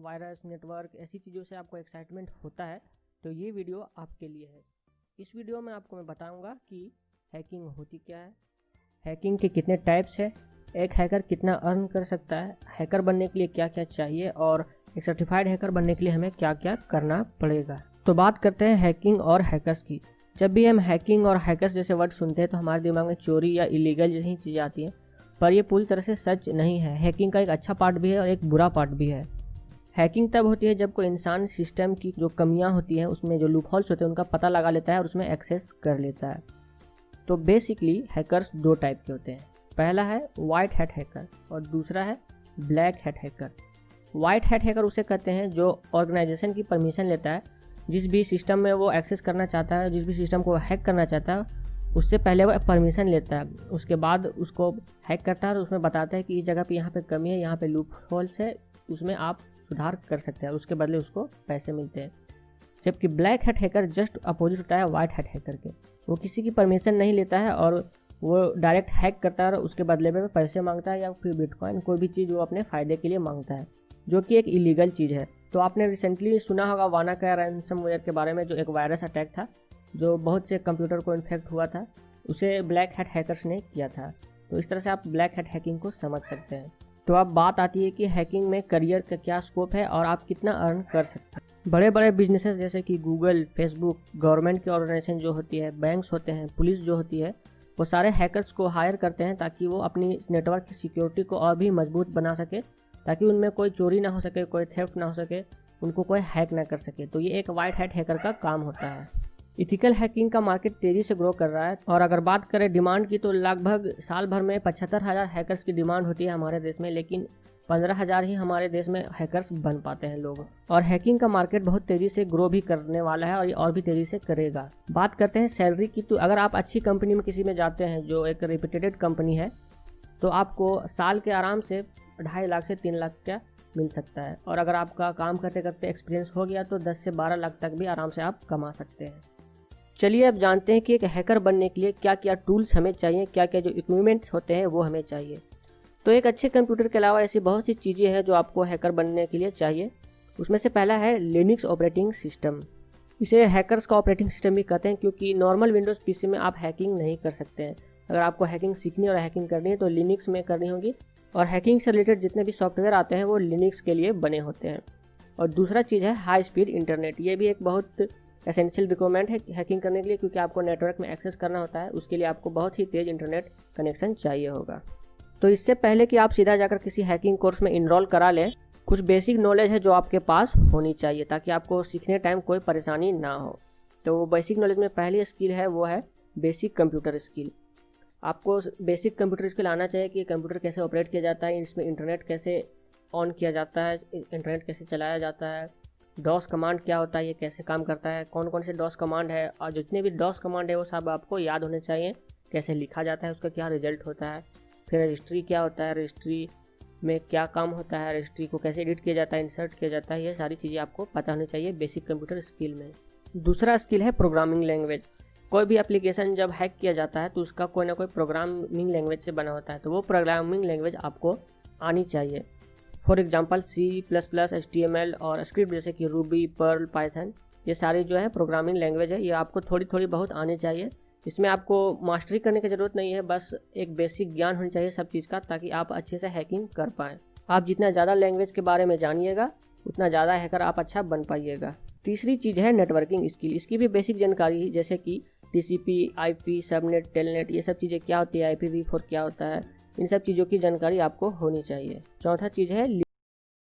Virus, network, ऐसी चीज़ों से आपको एक्साइटमेंट होता है तो ये वीडियो आपके लिए है। इस वीडियो में आपको मैं बताऊंगा कि हैकिंग होती क्या है, हैकिंग के कितने टाइप्स है, एक हैकर कितना अर्न कर सकता है, हैकर बनने के लिए क्या क्या चाहिए और एक सर्टिफाइड हैकर बनने के लिए हमें क्या क्या करना पड़ेगा। तो बात करते हैं हैकिंग और हैकर्स की। जब भी हम हैकिंग और हैकर्स जैसे वर्ड सुनते हैं तो हमारे दिमाग में चोरी या इलीगल जैसी चीज़ें आती हैं, पर ये पूरी तरह से सच नहीं है। हैकिंग का एक अच्छा पार्ट भी है और एक बुरा पार्ट भी है। हैकिंग तब होती है जब कोई इंसान सिस्टम की जो कमियां होती हैं, उसमें जो लूपहोल्स होते हैं उनका पता लगा लेता है और उसमें एक्सेस कर लेता है। तो बेसिकली हैकर्स दो टाइप के होते हैं। पहला है वाइट हैट हैकर और दूसरा है black hat hacker. White hat hacker उसे कहते हैं जो ऑर्गेनाइजेशन की परमिशन लेता है, जिस भी सिस्टम में वो एक्सेस करना चाहता है, जिस भी सिस्टम को हैक करना चाहता है, उससे पहले वो परमिशन लेता है, उसके बाद उसको हैक करता है और उसमें बताता है कि इस जगह पे यहाँ पे कमी है, यहाँ पे लूप होल्स है, उसमें आप सुधार कर सकते हैं, उसके बदले उसको पैसे मिलते हैं। जबकि black hat hacker just opposite होता है वाइट हैट हैकर के। वो किसी की परमिशन नहीं लेता है और वो डायरेक्ट हैक करता है और उसके बदले में पैसे मांगता है या फिर बिटकॉइन, कोई भी चीज़ वो अपने फ़ायदे के लिए मांगता है, जो कि एक इलीगल चीज़ है। तो आपने रिसेंटली सुना होगा वानाकाया रैंसमवेयर के बारे में, जो एक वायरस अटैक था जो बहुत से कंप्यूटर को इन्फेक्ट हुआ था, उसे ब्लैक हैट हैकर्स ने किया था। तो इस तरह से आप ब्लैक हैट हैकिंग को समझ सकते हैं। तो अब बात आती है कि हैकिंग में करियर का क्या स्कोप है और आप कितना अर्न कर सकते हैं। बड़े बड़े बिजनेसेस जैसे कि गूगल, फेसबुक, गवर्नमेंट की ऑर्गेनाइजेशन जो होती है, बैंक्स होते हैं, पुलिस जो होती है, वो सारे हैकर्स को हायर करते हैं ताकि वो अपनी नेटवर्क की सिक्योरिटी को और भी मजबूत बना सके, ताकि उनमें कोई चोरी ना हो सके, कोई थेफ्ट ना हो सके, उनको कोई हैक ना कर सके। तो ये एक वाइट हैट हैकर का काम होता है। इथिकल हैकिंग का मार्केट तेज़ी से ग्रो कर रहा है और अगर बात करें डिमांड की तो लगभग साल भर में 75,000 हैकर्स की डिमांड होती है हमारे देश में, लेकिन 15,000 ही हमारे देश में हैकर्स बन पाते हैं लोग। और हैकिंग का मार्केट बहुत तेज़ी से ग्रो भी करने वाला है और ये और भी तेज़ी से करेगा। बात करते हैं सैलरी की, तो अगर आप अच्छी कंपनी में किसी में जाते हैं जो एक रेप्यूटेड कंपनी है, तो आपको साल के आराम से 2.5 लाख से 3 लाख का मिल सकता है। और अगर आपका काम करते करते एक्सपीरियंस हो गया तो 10 से 12 लाख तक भी आराम से आप कमा सकते हैं। चलिए अब जानते हैं कि एक हैकर बनने के लिए क्या क्या टूल्स हमें चाहिए, क्या क्या जो इक्विपमेंट्स होते हैं वो हमें चाहिए। तो एक अच्छे कंप्यूटर के अलावा ऐसी बहुत सी चीज़ें हैं जो आपको हैकर बनने के लिए चाहिए। उसमें से पहला है लिनक्स ऑपरेटिंग सिस्टम। इसे हैकर्स का ऑपरेटिंग सिस्टम भी कहते हैं, क्योंकि नॉर्मल विंडोज़ पीसी में आप हैकिंग नहीं कर सकते हैं। अगर आपको हैकिंग सीखनी और हैकिंग करनी है तो लिनक्स में करनी होगी, और हैकिंग से रिलेटेड जितने भी सॉफ्टवेयर आते हैं वो लिनक्स के लिए बने होते हैं। और दूसरा चीज़ है हाई स्पीड इंटरनेट। ये भी एक बहुत एसेंशियल रिक्वायरमेंट है हैकिंग करने के लिए, क्योंकि आपको नेटवर्क में एक्सेस करना होता है, उसके लिए आपको बहुत ही तेज़ इंटरनेट कनेक्शन चाहिए होगा। तो इससे पहले कि आप सीधा जाकर किसी हैकिंग कोर्स में इनरोल करा लें, कुछ बेसिक नॉलेज है जो आपके पास होनी चाहिए ताकि आपको सीखने टाइम कोई परेशानी ना हो। तो बेसिक नॉलेज में पहली स्किल है वो है बेसिक कंप्यूटर स्किल। आपको बेसिक कंप्यूटर स्किल आना चाहिए कि कंप्यूटर कैसे ऑपरेट किया जाता है, इसमें इंटरनेट कैसे ऑन किया जाता है, इंटरनेट कैसे चलाया जाता है, डॉस कमांड क्या होता है, ये कैसे काम करता है, कौन कौन से डॉस कमांड है, और जितने भी डॉस कमांड है वो सब आपको याद होने चाहिए। कैसे लिखा जाता है, उसका क्या रिजल्ट होता है, फिर रजिस्ट्री क्या होता है, रजिस्ट्री में क्या काम होता है, रजिस्ट्री को कैसे एडिट किया जाता है, इंसर्ट किया जाता है, ये सारी चीज़ें आपको पता होनी चाहिए बेसिक कंप्यूटर स्किल में। दूसरा स्किल है प्रोग्रामिंग लैंग्वेज। कोई भी एप्लीकेशन जब हैक किया जाता है तो उसका कोई ना कोई प्रोग्रामिंग लैंग्वेज से बना होता है, तो वो प्रोग्रामिंग लैंग्वेज आपको आनी चाहिए। फॉर एग्जांपल C++, HTML और स्क्रिप्ट जैसे कि रूबी, पर्ल, पाइथन, ये सारी जो है प्रोग्रामिंग लैंग्वेज है, ये आपको थोड़ी थोड़ी बहुत आनी चाहिए। इसमें आपको मास्टरी करने की ज़रूरत नहीं है, बस एक बेसिक ज्ञान होनी चाहिए सब चीज़ का, ताकि आप अच्छे से हैकिंग कर पाएँ। आप जितना ज़्यादा लैंग्वेज के बारे में जानिएगा उतना ज़्यादा हैकर आप अच्छा बन पाइएगा। तीसरी चीज़ है नेटवर्किंग स्किल। इसकी भी बेसिक जानकारी जैसे कि TCP, IP, सबनेट, टेलनेट, ये सब चीज़ें क्या होती है, IPv4 क्या होता है, इन सब चीज़ों की जानकारी आपको होनी चाहिए। चौथा चीज़ है